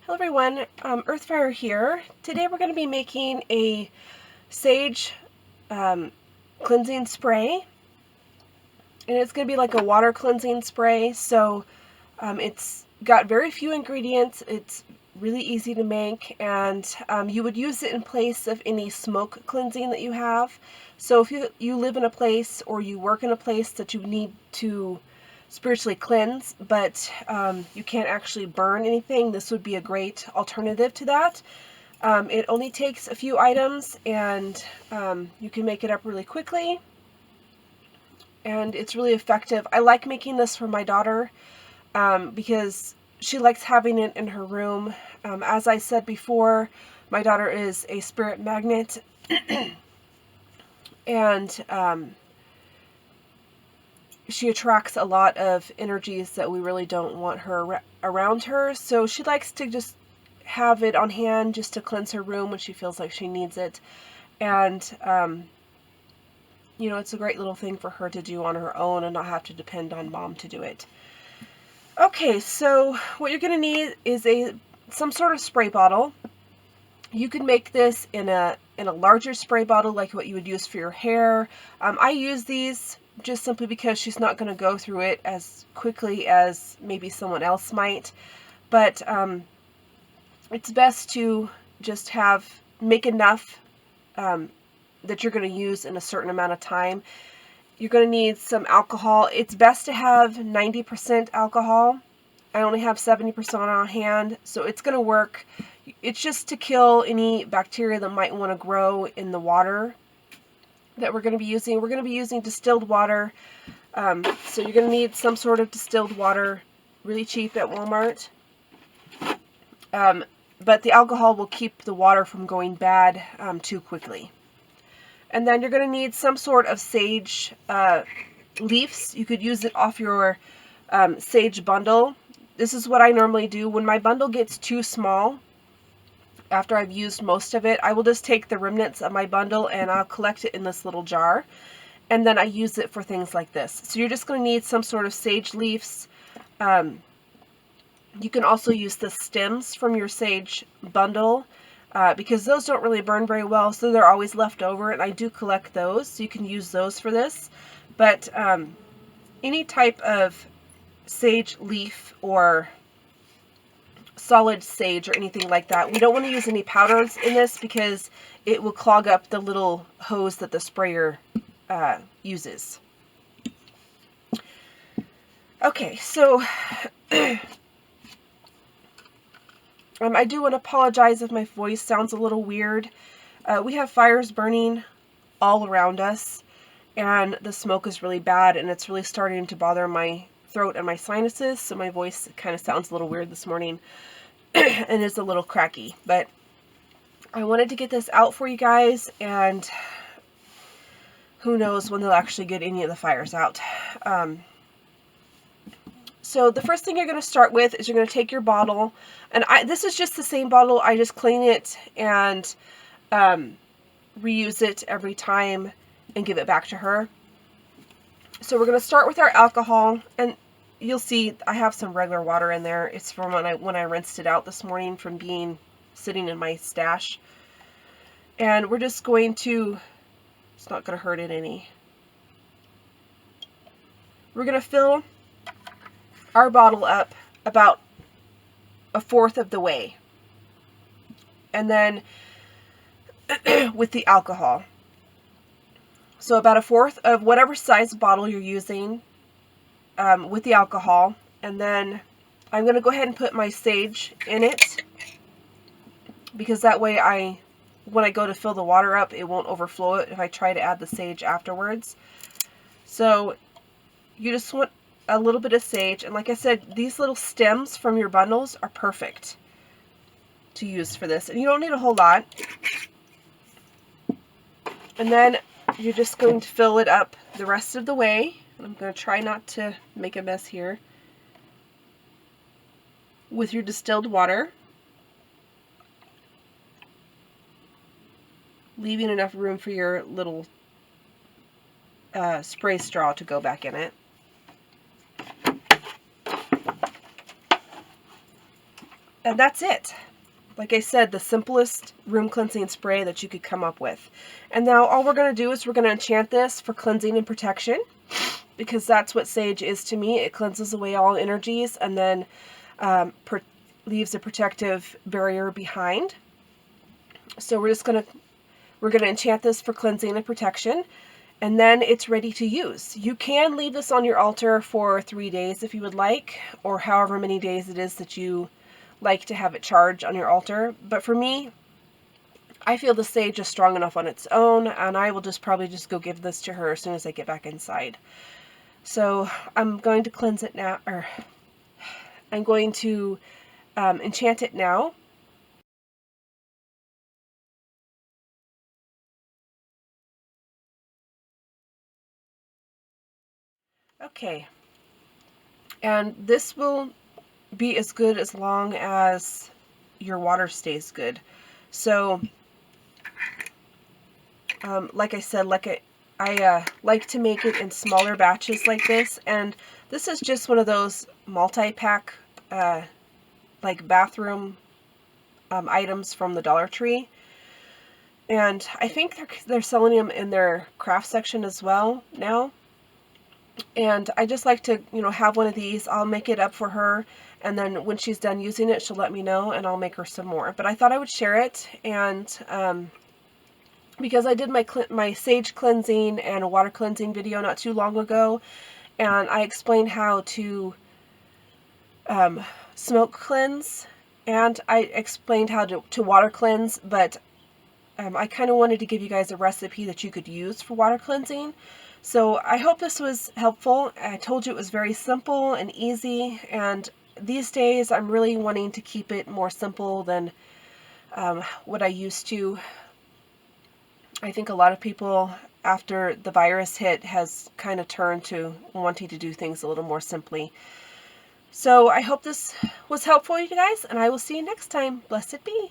Hello everyone, Earthfire here. Today we're going to be making a sage cleansing spray, and it's going to be like a water cleansing spray. So it's got very few ingredients, it's really easy to make, and you would use it in place of any smoke cleansing that you have. So if you live in a place or you work in a place that you need to spiritually cleanse, but you can't actually burn anything, this would be a great alternative to that. It only takes a few items, and you can make it up really quickly, and it's really effective. I like making this for my daughter because she likes having it in her room. As I said before, my daughter is a spirit magnet, and she attracts a lot of energies that we really don't want her around her. So she likes to just have it on hand just to cleanse her room when she feels like she needs it. And, you know, it's a great little thing for her to do on her own and not have to depend on mom to do it. Okay, so what you're going to need is some sort of spray bottle. You can make this in a larger spray bottle like what you would use for your hair. I use these just simply because she's not going to go through it as quickly as maybe someone else might. But it's best to just make enough that you're going to use in a certain amount of time. You're going to need some alcohol. It's best to have 90% alcohol. I only have 70% on hand, so it's going to work. It's just to kill any bacteria that might want to grow in the water that we're going to be using. We're going to be using distilled water, so you're going to need some sort of distilled water, really cheap at Walmart. But the alcohol will keep the water from going bad too quickly. And then you're going to need some sort of sage leaves. You could use it off your sage bundle. This is what I normally do. When my bundle gets too small, after I've used most of it, I will just take the remnants of my bundle and I'll collect it in this little jar. And then I use it for things like this. So you're just going to need some sort of sage leaves. You can also use the stems from your sage bundle because those don't really burn very well, so they're always left over, and I do collect those, so you can use those for this. But any type of sage leaf or solid sage or anything like that, we don't want to use any powders in this because it will clog up the little hose that the sprayer uses. Okay, so I do want to apologize if my voice sounds a little weird. We have fires burning all around us, and the smoke is really bad, and it's really starting to bother my throat and my sinuses, so my voice kind of sounds a little weird this morning and is a little cracky. But I wanted to get this out for you guys, and who knows when they'll actually get any of the fires out. So the first thing you're going to start with is you're going to take your bottle, and this is just the same bottle. I just clean it and reuse it every time and give it back to her. So we're going to start with our alcohol, and you'll see I have some regular water in there. It's from when I rinsed it out this morning from sitting in my stash. And we're just going to, it's not going to hurt it any. We're going to fill our bottle up about 1/4 of the way, and then with the alcohol, so about 1/4 of whatever size bottle you're using with the alcohol. And then I'm going to go ahead and put my sage in it, because that way when I go to fill the water up, it won't overflow it if I try to add the sage afterwards. So you just want a little bit of sage, and like I said, these little stems from your bundles are perfect to use for this, and you don't need a whole lot. And then you're just going to fill it up the rest of the way. I'm going to try not to make a mess here with your distilled water, leaving enough room for your little spray straw to go back in it. And that's it. Like I said, the simplest room cleansing spray that you could come up with. And now all we're going to do is we're going to enchant this for cleansing and protection, because that's what sage is to me. It cleanses away all energies and then leaves a protective barrier behind. So we're going to enchant this for cleansing and protection, and then it's ready to use. You can leave this on your altar for 3 days if you would like, or however many days it is that you like to have it charged on your altar. But for me, I feel the sage is strong enough on its own, and I will probably just go give this to her as soon as I get back inside. So I'm going to cleanse it now, or I'm going to enchant it now. Okay, and this will be as good as long as your water stays good. So, like I said, I like to make it in smaller batches like this, and this is just one of those multi-pack, like bathroom items from the Dollar Tree. And I think they're selling them in their craft section as well now. And I just like to, have one of these. I'll make it up for her, and then when she's done using it, she'll let me know, and I'll make her some more. But I thought I would share it, and because I did my sage cleansing and a water cleansing video not too long ago, and I explained how to smoke cleanse, and I explained how to water cleanse, but I kind of wanted to give you guys a recipe that you could use for water cleansing. So I hope this was helpful. I told you it was very simple and easy, and these days I'm really wanting to keep it more simple than what I used to. I think a lot of people, after the virus hit, has kind of turned to wanting to do things a little more simply. So I hope this was helpful, you guys, and I will see you next time. Blessed be.